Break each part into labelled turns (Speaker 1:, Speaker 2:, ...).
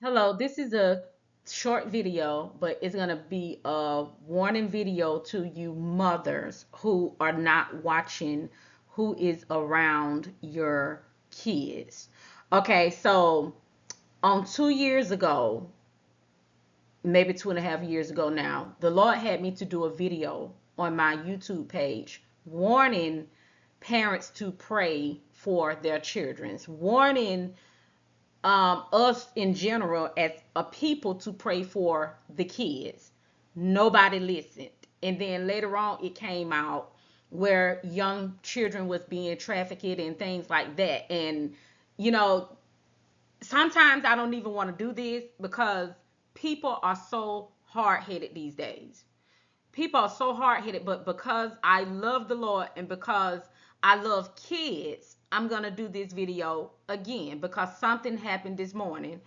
Speaker 1: Hello, this is a short video, but it's going to be a warning video to you mothers who are not watching who is around your kids. Okay, so on 2 years ago, maybe 2.5 years ago now, the Lord had me to do a video on my YouTube page warning parents to pray for their children, warning us in general as a people to pray for the kids. Nobody listened. And then later on it came out where young children was being trafficked and things like that. And you know, sometimes I don't even want to do this because people are so hard-headed these days. People are so hard-headed, but because I love the Lord and because I love kids, I'm going to do this video again because something happened this morning.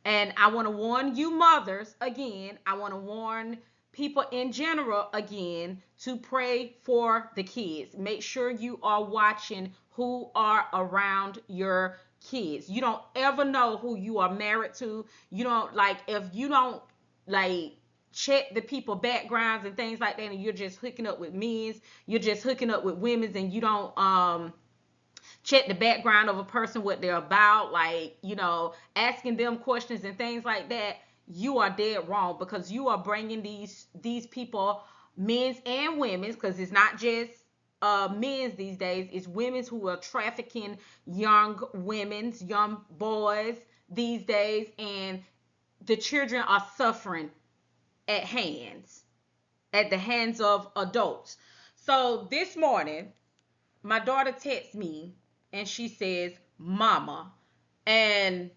Speaker 1: And I want to warn you mothers again. I want to warn people in general again to pray for the kids. Make sure you are watching who are around your kids. You don't ever know who you are married to. You don't, like, if you don't, like, check the people backgrounds and things like that, and you're just hooking up with men's, you're just hooking up with women's, and you don't check the background of a person, what they're about, like, asking them questions and things like that, you are dead wrong because you are bringing these people, men's and women's, because it's not just men's these days, it's women's who are trafficking young women's, young boys these days, and the children are suffering at hands at the hands of adults. So this morning, my daughter texts me and she says, "Mama," and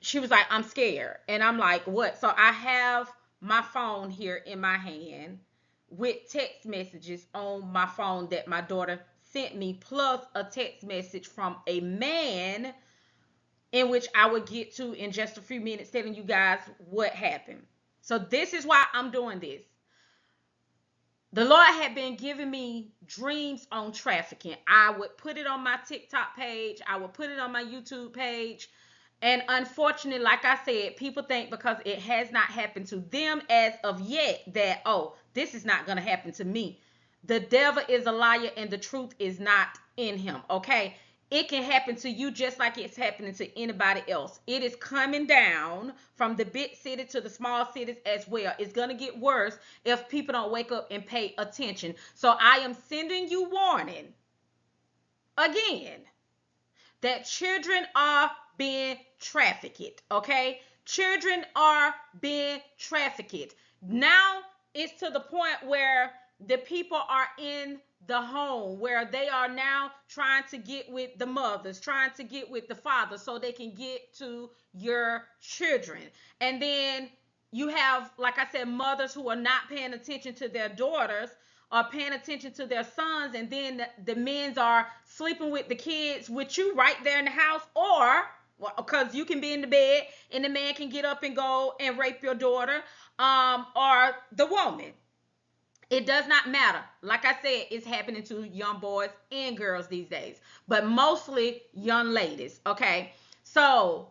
Speaker 1: she was like, "I'm scared." And I'm like, "What?" So I have my phone here in my hand with text messages on my phone that my daughter sent me, plus a text message from a man in which I would get to in just a few minutes, telling you guys what happened. So this is why I'm doing this. The Lord had been giving me dreams on trafficking. I would put it on my TikTok page, I would put it on my YouTube page. And unfortunately, like I said, people think because it has not happened to them as of yet that, oh, this is not going to happen to me. The devil is a liar and the truth is not in him, okay? It can happen to you just like it's happening to anybody else. It is coming down from the big city to the small cities as well. It's going to get worse if people don't wake up and pay attention. So I am sending you warning again that children are being trafficked, okay? Children are being trafficked. Now it's to the point where the people are in the home, where they are now trying to get with the mothers, trying to get with the fathers so they can get to your children. And then you have, like I said, mothers who are not paying attention to their daughters, are paying attention to their sons, and then the men's are sleeping with the kids with you right there in the house, or because you can be in the bed and the man can get up and go and rape your daughter, or the woman. It does not matter. Like I said, it's happening to young boys and girls these days, but mostly young ladies. Okay, so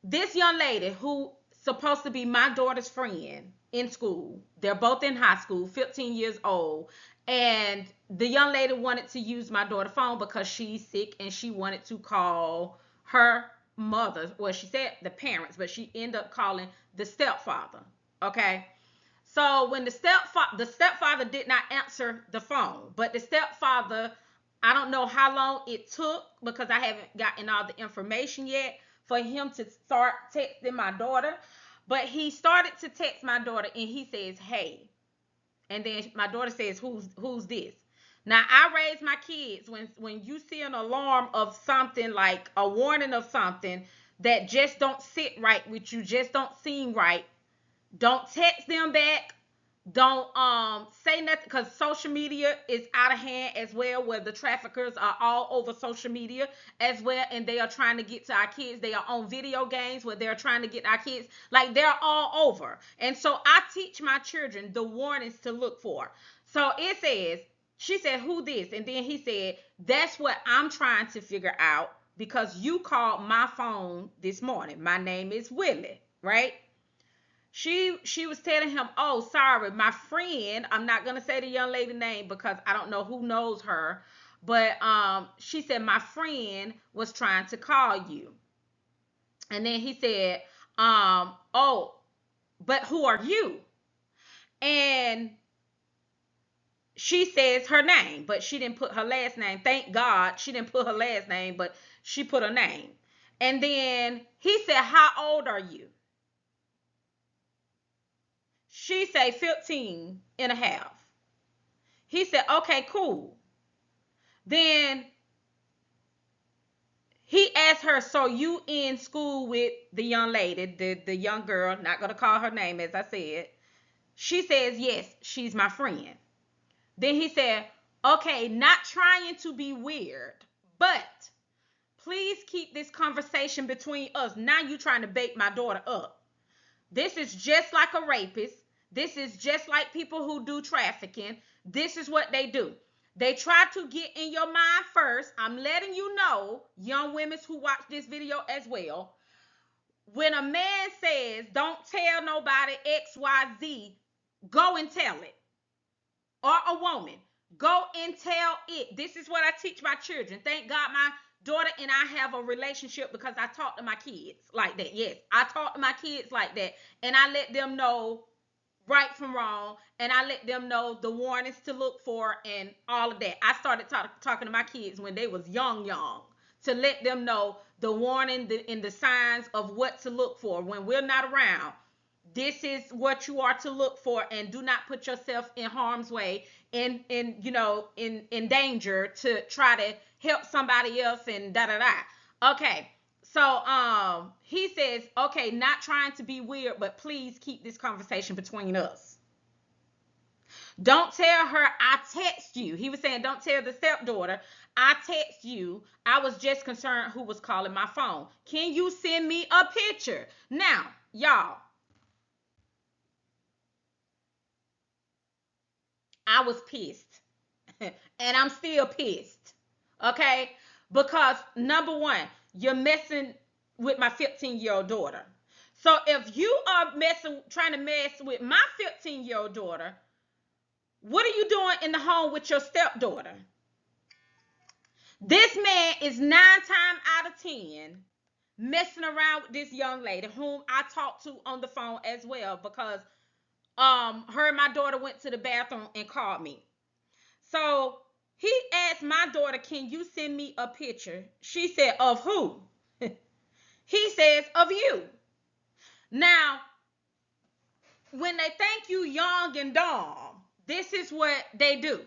Speaker 1: this young lady who supposed to be my daughter's friend in school, they're both in high school, 15 years old, and the young lady wanted to use my daughter's phone because she's sick and she wanted to call her mother. Well, she said the parents, but she ended up calling the stepfather. Okay, so when the stepfather did not answer the phone, but the stepfather, I don't know how long it took because I haven't gotten all the information yet for him to start texting my daughter. But he started to text my daughter and he says, "Hey." And then my daughter says, "Who's this?" Now I raise my kids, when you see an alarm of something, like a warning of something that just don't sit right with you, just don't seem right, don't text them back. Don't say nothing, because social media is out of hand as well, where the traffickers are all over social media as well, and they are trying to get to our kids. They are on video games where they're trying to get our kids. Like, they're all over. And so I teach my children the warnings to look for. So it says, she said, "Who this?" And then he said, "That's what I'm trying to figure out. because you called my phone this morning. My name is Willie, right? She was telling him, "Oh, sorry, my friend, I'm not going to say the young lady name because I don't know who knows her, but she said my friend was trying to call you." And then he said, "Oh, but who are you?" And she says her name, but she didn't put her last name. Thank God she didn't put her last name, but she put her name. And then he said, "How old are you?" She said 15 and a half. He said, "Okay, cool." Then he asked her, "So you in school with the young lady, the young girl, not going to call her name as I said." She says, "Yes, she's my friend." Then he said, "Okay, not trying to be weird, but please keep this conversation between us. Now you trying to bait my daughter up. This is just like a rapist. This is just like people who do trafficking. This is what they do. They try to get in your mind first. I'm letting you know, young women who watch this video as well. When a man says, don't tell nobody XYZ, go and tell it. Or a woman, go and tell it. This is what I teach my children. Thank God my daughter and I have a relationship because I talk to my kids like that. Yes, I talk to my kids like that. And I let them know right from wrong. And I let them know the warnings to look for and all of that. I started talking to my kids when they was young, to let them know the warning and the signs of what to look for when we're not around. This is what you are to look for, and do not put yourself in harm's way, in danger to try to help somebody else and da da da. Okay. So he says, "Okay, not trying to be weird, but please keep this conversation between us. Don't tell her I text you." He was saying, "Don't tell the stepdaughter I text you. I was just concerned who was calling my phone. Can you send me a picture?" Now, y'all, I was pissed. And I'm still pissed. Okay? Because number one, you're messing with my 15-year-old daughter. So if you are trying to mess with my 15-year-old daughter, what are you doing in the home with your stepdaughter? This man is 9 times out of 10 messing around with this young lady whom I talked to on the phone as well, because her and my daughter went to the bathroom and called me. So he asked my daughter, "Can you send me a picture?" She said, "Of who?" He says, "Of you." Now, when they think you young and dumb, this is what they do.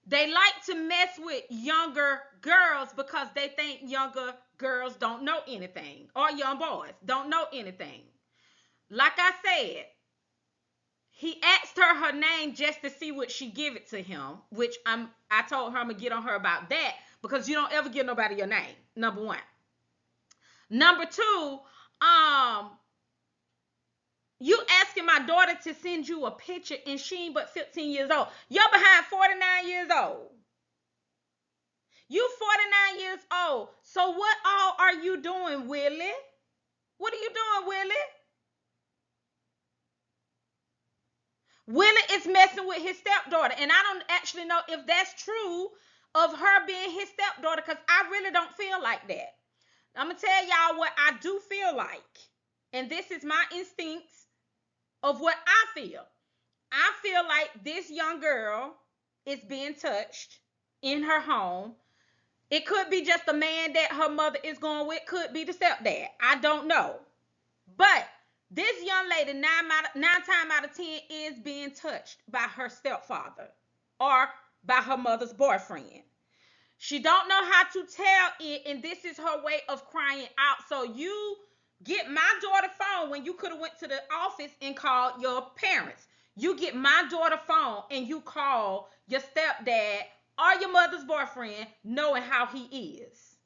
Speaker 1: They like to mess with younger girls because they think younger girls don't know anything, or young boys don't know anything. Like I said, he asked her name just to see what she give it to him, which I told her I'm gonna get on her about that, because you don't ever give nobody your name. Number one. Number two, you asking my daughter to send you a picture and she ain't but 15 years old. You're behind 49 years old. You 49 years old. So what all are you doing, Willie? What are you doing, Willie? Willie is messing with his stepdaughter. And I don't actually know if that's true of her being his stepdaughter, because I really don't feel like that. I'm going to tell y'all what I do feel like. And this is my instincts of what I feel. I feel like this young girl is being touched in her home. It could be just a man that her mother is going with, could be the stepdad. I don't know. But this young lady, nine times out of 10, is being touched by her stepfather or by her mother's boyfriend. She don't know how to tell it, and this is her way of crying out. So you get my daughter's phone when you could have went to the office and called your parents. You get my daughter's phone and you call your stepdad or your mother's boyfriend, knowing how he is.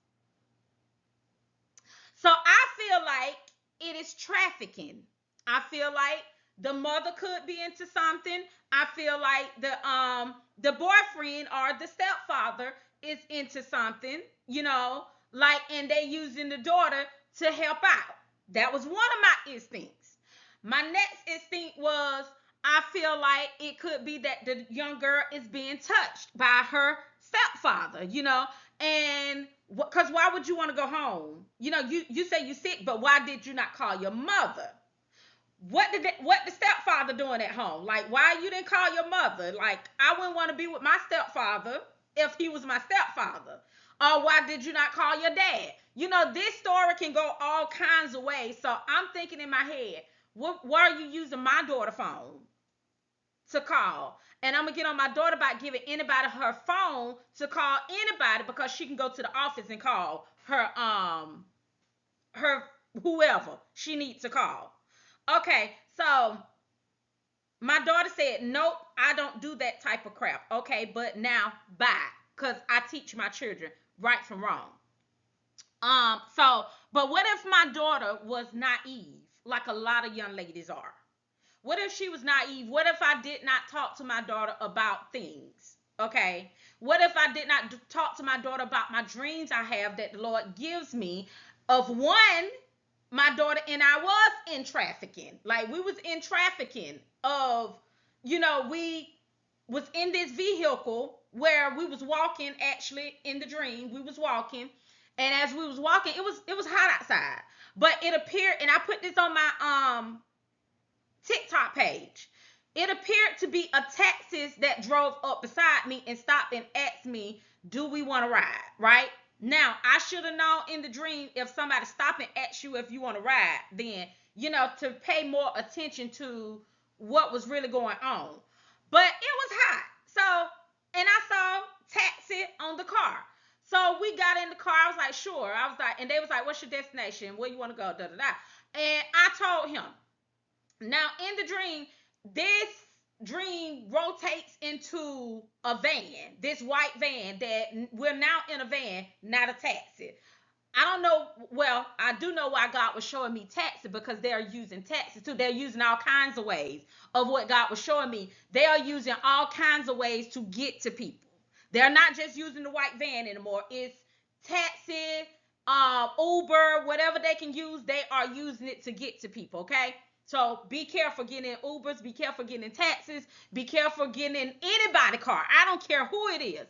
Speaker 1: So I feel like it is trafficking. I feel like the mother could be into something. I feel like the boyfriend or the stepfather is into something. like, and they using the daughter to help out. That was one of my instincts. My next instinct was, I feel like it could be that the young girl is being touched by her stepfather, and because why would you want to go home? You say you sick, but why did you not call your mother? What the stepfather doing at home? Like, why you didn't call your mother? Like, I wouldn't want to be with my stepfather if he was my stepfather. Or why did you not call your dad? This story can go all kinds of ways. So I'm thinking in my head, what are you using my daughter phone to call? And I'm gonna get on my daughter about giving anybody her phone to call anybody, because she can go to the office and call her whoever she needs to call. Okay, so my daughter said, nope, I don't do that type of crap. Okay, but now bye. Because I teach my children right from wrong. But what if my daughter was naive, like a lot of young ladies are? What if she was naive? What if I did not talk to my daughter about things? Okay. What if I did not talk to my daughter about my dreams I have that the Lord gives me? Of one, my daughter and I was in trafficking. Like, we was in trafficking of, we was in this vehicle where we was walking, actually in the dream. We was walking, and as we was walking, it was hot outside. But it appeared, and I put this on my TikTok page. It appeared to be a taxi that drove up beside me and stopped and asked me, do we want to ride? Right? Now, I should have known in the dream, if somebody stopped and asked you if you want to ride, then, to pay more attention to what was really going on. But it was hot. So, and I saw taxi on the car. So we got in the car. I was like, sure. I was like, and they was like, what's your destination? Where you want to go? Da da da. And I told him, now, in the dream, this dream rotates into a van, this white van, that we're now in a van, not a taxi. I don't know. Well, I do know why God was showing me taxi, because they are using taxi too. They're using all kinds of ways of what God was showing me. They are using all kinds of ways to get to people. They're not just using the white van anymore. It's taxi, Uber, whatever they can use, they are using it to get to people. Okay. So be careful getting in Ubers, be careful getting in taxis, be careful getting in anybody's car. I don't care who it is.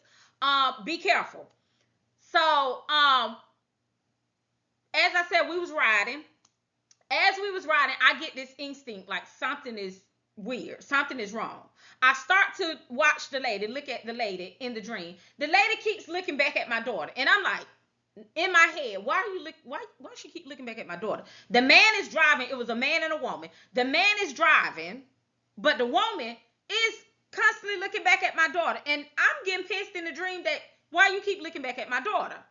Speaker 1: Be careful. So, as I said, we was riding. As we was riding, I get this instinct like something is weird, something is wrong. I start to watch the lady, look at the lady in the dream. The lady keeps looking back at my daughter, and I'm like, in my head, why she keep looking back at my daughter? The man is driving. It was a man and a woman. The man is driving, but the woman is constantly looking back at my daughter, and I'm getting pissed in the dream that why you keep looking back at my daughter.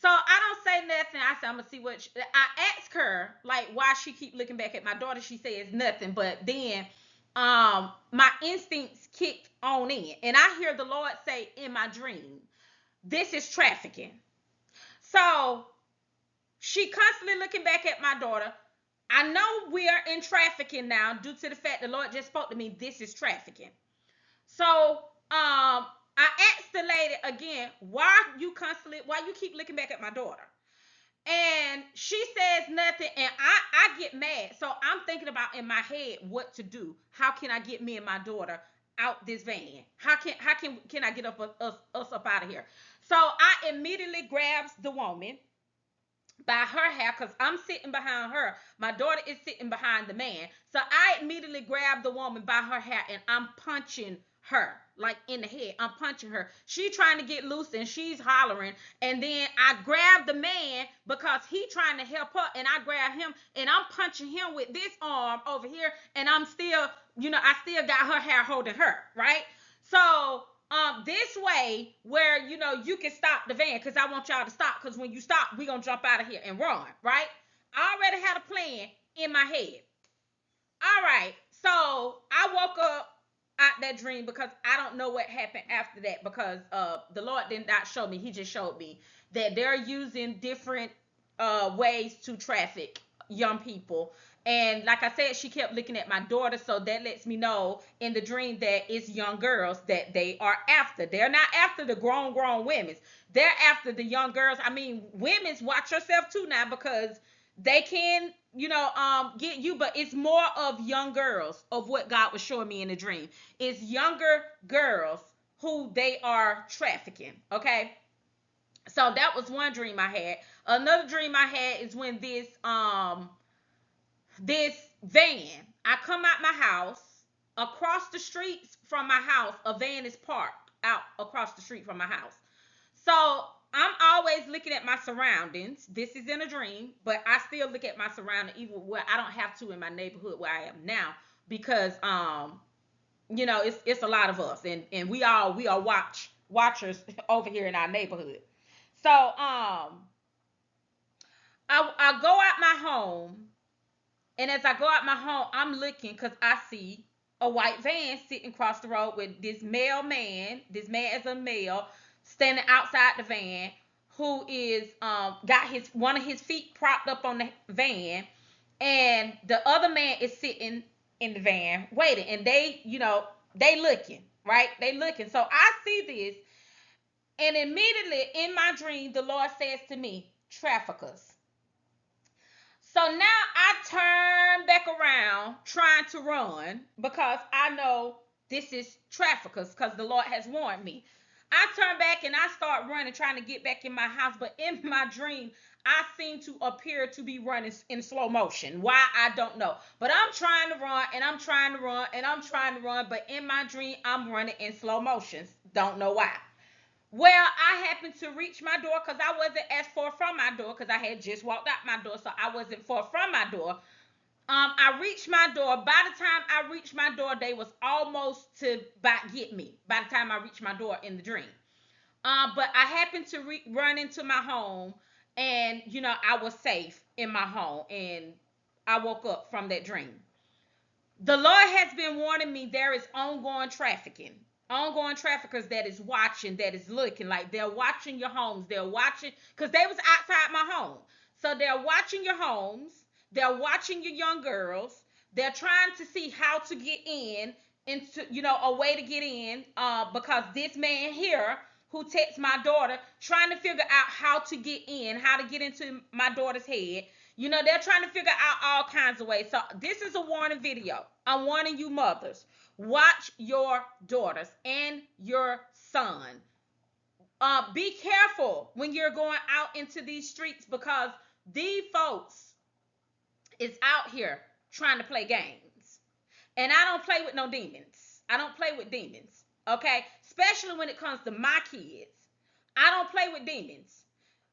Speaker 1: So I don't say nothing. I say I'm gonna see I ask her, like, why she keep looking back at my daughter. She says nothing, but then my instincts kicked on in, and I hear the Lord say in my dream, this is trafficking. So she constantly looking back at my daughter. I know we are in trafficking now due to the fact the Lord just spoke to me. This is trafficking. So I asked the lady again, why you keep looking back at my daughter? And she says nothing, and I get mad. So I'm thinking about in my head what to do. How can I get me and my daughter out this van? How can I get us up out of here? So I immediately grabs the woman by her hair, because I'm sitting behind her. My daughter is sitting behind the man. So I immediately grab the woman by her hair and I'm punching her, like in the head. I'm punching her. She trying to get loose and she's hollering. And then I grab the man because he trying to help her, and I grab him and I'm punching him with this arm over here. And I'm still, I still got her hair holding her, right? So this way where you can stop the van, because I want y'all to stop, because when you stop we gonna jump out of here and run, right? I already had a plan in my head. All right, so I woke up out that dream, because I don't know what happened after that, because the Lord did not show me. He just showed me that they're using different ways to traffic young people. And like I said, she kept looking at my daughter, so that lets me know in the dream that it's young girls that they are after. They're not after the grown women. They're after the young girls. I mean, women's, watch yourself too now, because they can, get you, but it's more of young girls of what God was showing me in the dream. It's younger girls who they are trafficking. Okay. So that was one dream I had. Another dream I had is when this van, I come out my house, across the street from my house a van is parked out across the street from my house. So I'm always looking at my surroundings. This is in a dream, but I still look at my surroundings even where I don't have to in my neighborhood where I am now, because it's a lot of us, and we are watchers over here in our neighborhood. So I go out my home, and as I go out my home, I'm looking because I see a white van sitting across the road with this man. This man is a male standing outside the van, who is got his one of his feet propped up on the van, and the other man is sitting in the van waiting, and they looking, right? They looking. So I see this, and immediately in my dream, the Lord says to me, traffickers. So now I turn back around trying to run, because I know this is traffickers, because the Lord has warned me. I turn back and I start running, trying to get back in my house. But in my dream, I seem to appear to be running in slow motion. Why, I don't know. But I'm trying to run, and I'm trying to run, and I'm trying to run. But in my dream, I'm running in slow motion. Don't know why. Well, I happened to reach my door, because I wasn't as far from my door, because I had just walked out my door, so I wasn't far from my door. I reached my door. By the time I reached my door, they was almost to about get me. By the time I reached my door in the dream, but I happened to run into my home, and I was safe in my home, and I woke up from that dream. The Lord has been warning me there is ongoing traffickers that is watching, that is looking, like they're watching your homes. They're watching, because they was outside my home. So they're watching your homes. They're watching your young girls. They're trying to see how to get in, into a way to get in, because this man here who texts my daughter, trying to figure out how to get in, how to get into my daughter's head. They're trying to figure out all kinds of ways. So this is a warning video. I'm warning you, mothers. Watch your daughters and your son. Be careful when you're going out into these streets, because these folks is out here trying to play games. And I don't play with no demons. I don't play with demons. Okay? Especially when it comes to my kids. I don't play with demons.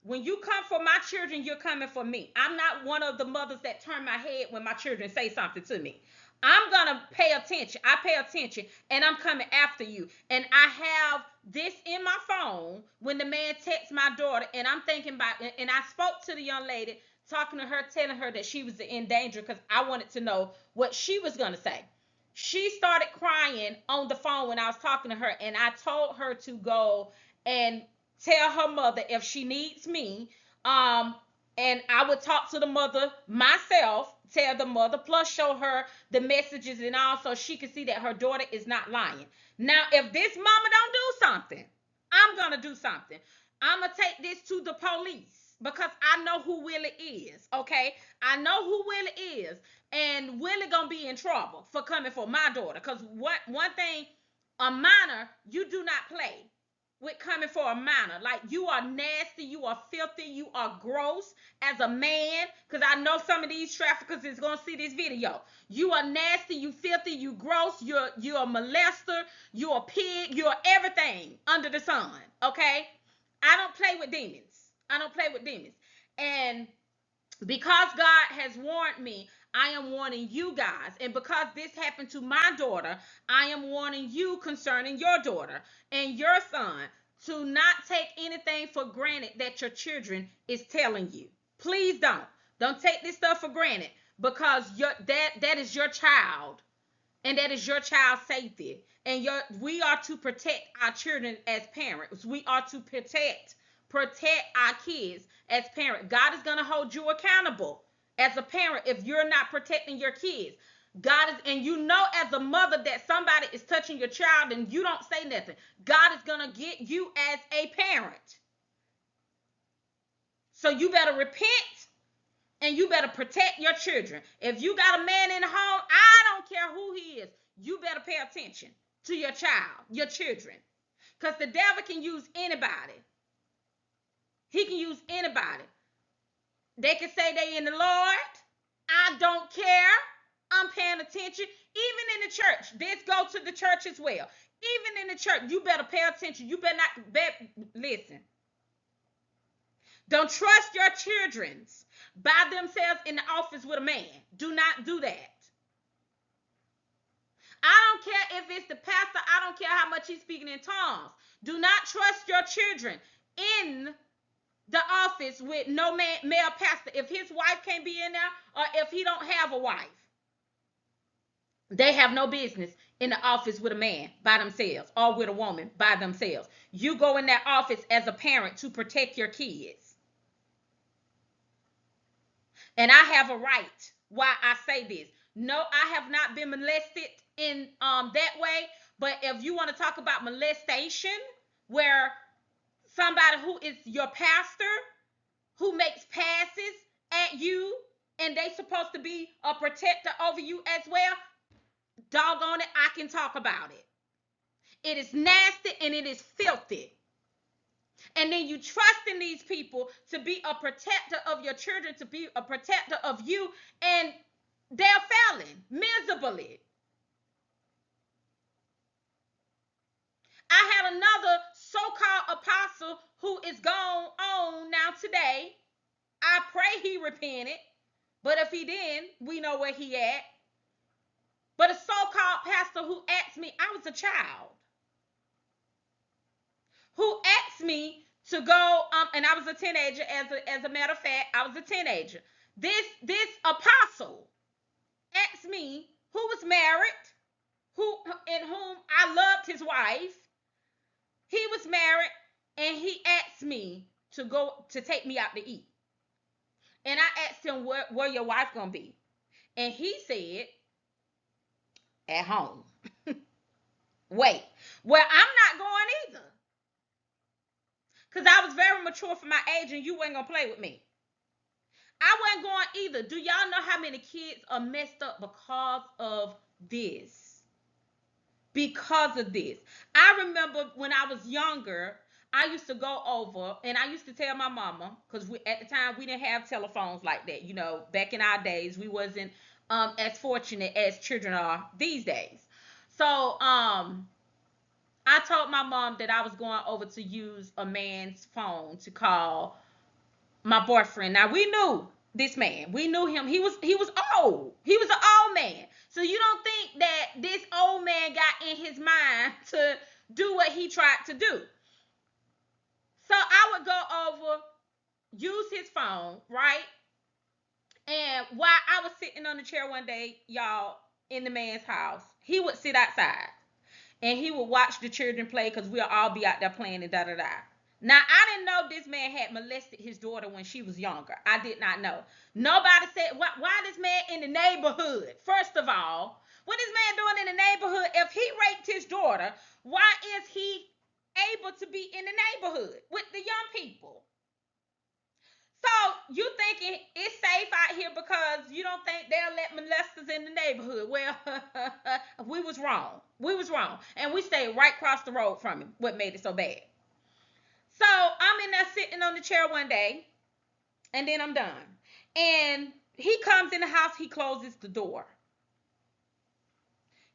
Speaker 1: When you come for my children, you're coming for me. I'm not one of the mothers that turn my head when my children say something to me. I'm going to pay attention. I pay attention, and I'm coming after you. And I have this in my phone when the man texts my daughter, and I'm thinking about it. And I spoke to the young lady, talking to her, telling her that she was in danger, because I wanted to know what she was going to say. She started crying on the phone when I was talking to her, and I told her to go and tell her mother if she needs me. And I would talk to the mother myself, tell the mother, plus show her the messages and all, so she can see that her daughter is not lying. Now, if this mama don't do something, I'm gonna do something. I'm gonna take this to the police, because I know who Willie is. Okay, I know who Willie is, and Willie gonna be in trouble for coming for my daughter. Because one thing, a minor, you do not play with coming for a minor. Like, you are nasty, you are filthy, you are gross as a man, because I know some of these traffickers is going to see this video. You are nasty, you filthy, you gross, you're a molester, you're a pig, you're everything under the sun. Okay, I don't play with demons. I don't play with demons. And because God has warned me, I am warning you guys. And because this happened to my daughter, I am warning you concerning your daughter and your son, to not take anything for granted that your children is telling you. Please don't. Don't take this stuff for granted, because that is your child, and that is your child's safety. And we are to protect our children as parents. We are to protect our kids as parents. God is going to hold you accountable. as a parent if you're not protecting your kids. God is, and you know, as a mother, that somebody is touching your child and you don't say nothing. God is going to get you as a parent. So you better repent and you better protect your children. If you got a man in the home, I don't care who he is, you better pay attention to your child, your children. Because the devil can use anybody. He can use anybody. They can say they in the Lord. I don't care. I'm paying attention. Even in the church. This go to the church as well. Even in the church, you better pay attention. You better not listen. Don't trust your children by themselves in the office with a man. Do not do that. I don't care if it's the pastor. I don't care how much he's speaking in tongues. Do not trust your children in the office with no male pastor. If his wife can't be in there, or if he don't have a wife, they have no business in the office with a man by themselves or with a woman by themselves. You go in that office as a parent to protect your kids. And I have a right why I say this. No, I have not been molested in that way. But if you want to talk about molestation, where somebody who is your pastor, who makes passes at you, and they supposed to be a protector over you as well, doggone it, I can talk about it. It is nasty and it is filthy. And then you trust in these people to be a protector of your children, to be a protector of you, and they're failing miserably. I had another so-called apostle who is gone on now today. I pray he repented, but if he didn't, we know where he at. But a so-called pastor who asked me, I was a child, who asked me to go, and I was a teenager. As a matter of fact, I was a teenager. This apostle asked me, who was married, in whom I loved his wife. He was married, and he asked me to go to take me out to eat. And I asked him, where your wife gonna be? And he said, at home. Wait, well, I'm not going either. Because I was very mature for my age, and you weren't gonna play with me. I wasn't going either. Do y'all know how many kids are messed up because of this? Because of this. I remember when I was younger, I used to go over and I used to tell my mama, because at the time we didn't have telephones like that. You know, back in our days, we wasn't as fortunate as children are these days. So I told my mom that I was going over to use a man's phone to call my boyfriend. Now we knew this man. We knew him. He was old. He was an old man. So you don't think that this old man got in his mind to do what he tried to do. So I would go over, use his phone, right? And while I was sitting on the chair one day, y'all, in the man's house, he would sit outside and he would watch the children play, because we'll all be out there playing and da da da. Now, I didn't know this man had molested his daughter when she was younger. I did not know. Nobody said, why this man in the neighborhood? First of all, what is man doing in the neighborhood? If he raped his daughter, why is he able to be in the neighborhood with the young people? So you thinking it's safe out here because you don't think they'll let molesters in the neighborhood. Well, we was wrong. We was wrong. And we stayed right across the road from him. What made it so bad? So I'm in there sitting on the chair one day, and then I'm done. And he comes in the house, he closes the door.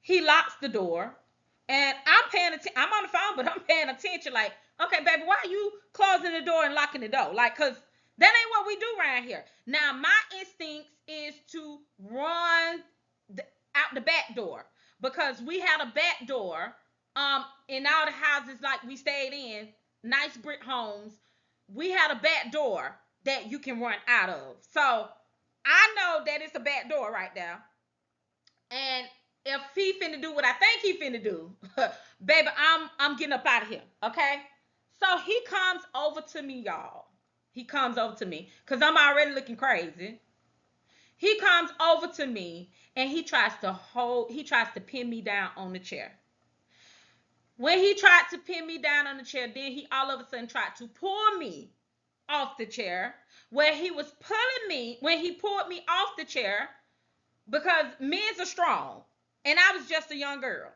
Speaker 1: He locks the door, and I'm paying attention. I'm on the phone, but I'm paying attention. Like, okay, baby, why are you closing the door and locking the door? Like, cause that ain't what we do around here. Now, my instincts is to run out the back door, because we had a back door in all the houses like we stayed in, nice brick homes. We had a back door that you can run out of. So I know that it's a back door right there. And if he finna do what I think he finna do, baby, I'm getting up out of here. Okay? So he comes over to me, y'all. He comes over to me because I'm already looking crazy. He comes over to me and he tries to pin me down on the chair. When he tried to pin me down on the chair, then he all of a sudden tried to pull me off the chair. Where he was pulling me, when he pulled me off the chair, because men's are strong and I was just a young girl.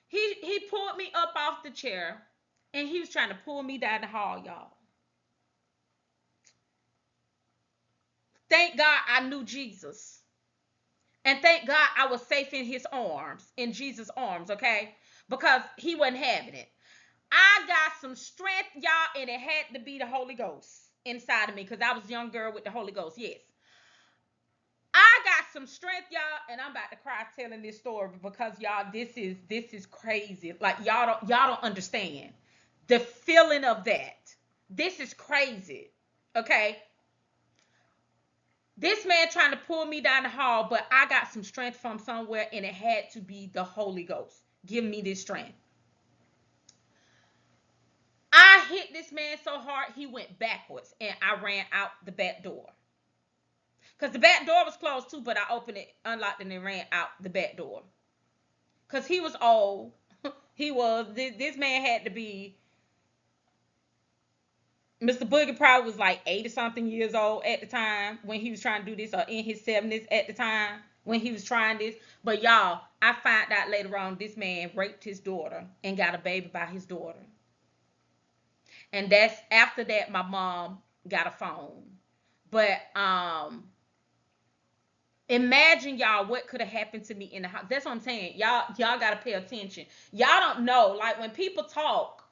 Speaker 1: He pulled me up off the chair and he was trying to pull me down the hall, y'all. Thank God I knew Jesus. And thank God I was safe in his arms, in Jesus' arms, okay? Because he wasn't having it. I got some strength, y'all, and it had to be the Holy Ghost inside of me because I was a young girl with the Holy Ghost, yes. I got some strength, y'all, and I'm about to cry telling this story because y'all, this is crazy. Like y'all don't understand the feeling of that. This is crazy. Okay? This man trying to pull me down the hall, but I got some strength from somewhere, and it had to be the Holy Ghost giving me this strength. I hit this man so hard he went backwards, and I ran out the back door. Because the back door was closed too, but I opened it, unlocked it, and ran out the back door. Because he was old. This man had to be, Mr. Boogie probably was like 80 something years old at the time when he was trying to do this, or in his 70s at the time when he was trying this. But y'all, I found out later on this man raped his daughter and got a baby by his daughter. And that's after that my mom got a phone. But imagine, y'all, what could have happened to me in the house. That's what I'm saying. Y'all gotta pay attention. Y'all don't know. Like when people talk,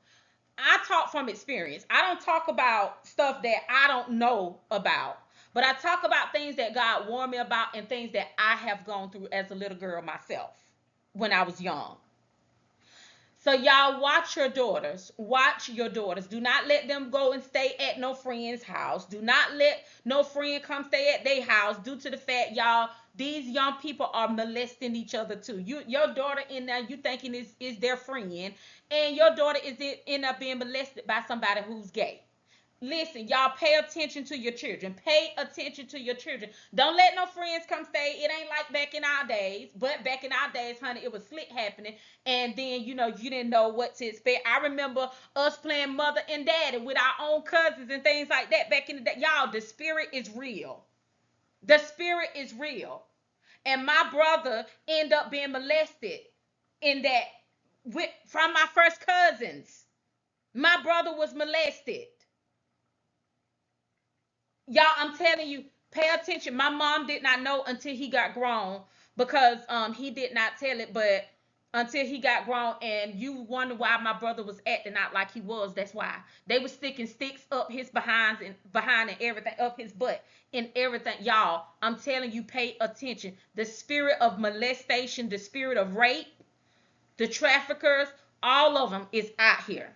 Speaker 1: I talk from experience. I don't talk about stuff that I don't know about. But I talk about things that God warned me about and things that I have gone through as a little girl myself when I was young. So y'all watch your daughters. Watch your daughters. Do not let them go and stay at no friend's house. Do not let no friend come stay at their house due to the fact, y'all, these young people are molesting each other too. Your daughter in there, you thinking is their friend, and your daughter is end up being molested by somebody who's gay. Listen, y'all, pay attention to your children. Pay attention to your children. Don't let no friends come stay. It ain't like back in our days. But back in our days, honey, it was slick happening. And then, you didn't know what to expect. I remember us playing mother and daddy with our own cousins and things like that back in the day. Y'all, the spirit is real. The spirit is real. And my brother ended up being molested in that from my first cousins. My brother was molested. Y'all, I'm telling you, pay attention. My mom did not know until he got grown because he did not tell it, but until he got grown, and you wonder why my brother was acting out like he was. That's why they were sticking sticks up his behind and everything, up his butt and everything. Y'all, I'm telling you, pay attention. The spirit of molestation, the spirit of rape, the traffickers, all of them is out here.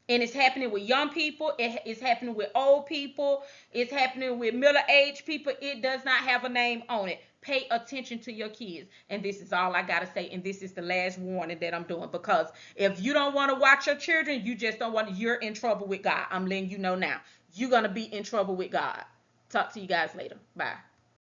Speaker 1: And it's happening with young people. It's happening with old people. It's happening with middle-aged people. It does not have a name on it. Pay attention to your kids. And this is all I got to say. And this is the last warning that I'm doing. Because if you don't want to watch your children, you just don't want to. You're in trouble with God. I'm letting you know now. You're going to be in trouble with God. Talk to you guys later. Bye.